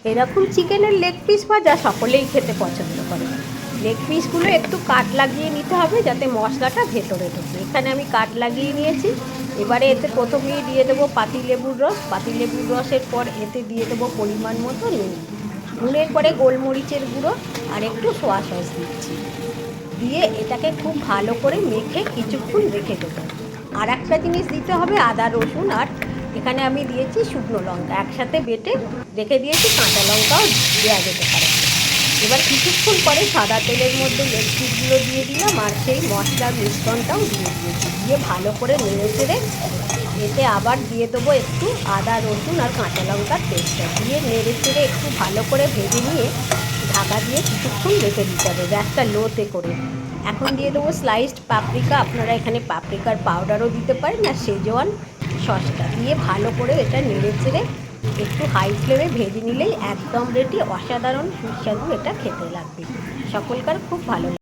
এরকম চিকেনের leg piece ভাজা সকলেই খেতে পছন্দ করে। লেগ পিসগুলো একটু কাট লাগিয়ে নিতে হবে যাতে মশলাটা ভেতরে ঢোকে। এখানে আমি কাট লাগিয়ে নিয়েছি। এবারে এতে প্রথমেই দিয়ে দেবো পাতিলেবুর রস। পাতিলেবুর রসের পর এতে দিয়ে দেবো পরিমাণ মতো নুন। নুনের পরে গোলমরিচের গুঁড়ো আর একটু সোয়া সস দিচ্ছি। দিয়ে এটাকে খুব ভালো করে মেখে কিছুক্ষণ রেখে দেবো। আর একটা জিনিস দিতে হবে, আদা রসুন আর এখানে আমি দিয়েছি শুকনো লঙ্কা একসাথে বেটে রেখে দিয়েছি, কাঁচা লঙ্কাও দেওয়া যেতে পারে। এবার কিছুক্ষণ পরে সাদা তেলের মধ্যে লেগ পিসগুলো দিয়ে দিলাম আর সেই মশলার মিশ্রণটাও দিয়ে দিয়েছি। দিয়ে ভালো করে নেড়ে চেড়ে এতে আবার দিয়ে দেবো একটু আদা রসুন আর কাঁচা লঙ্কার পেস্টটা দিয়ে নেড়ে চেড়ে একটু ভালো করে ভেজে নিয়ে ঢাকা দিয়ে কিছুক্ষণ রেখে দিতে হবে গ্যাসটা লোতে করে। এখন দিয়ে দেবো স্লাইসড পাপরিকা। আপনারা এখানে পাপরিকার পাউডারও দিতে পারেন, আর সেজওয়ান সসটা দিয়ে ভালো করে এটা নেড়ে চেড়ে একটু হাই ফ্লেমে ভেজে নিলেই একদম রেডি। অসাধারণ সুস্বাদু এটা খেতে লাগবে, সকলকার খুব ভালো।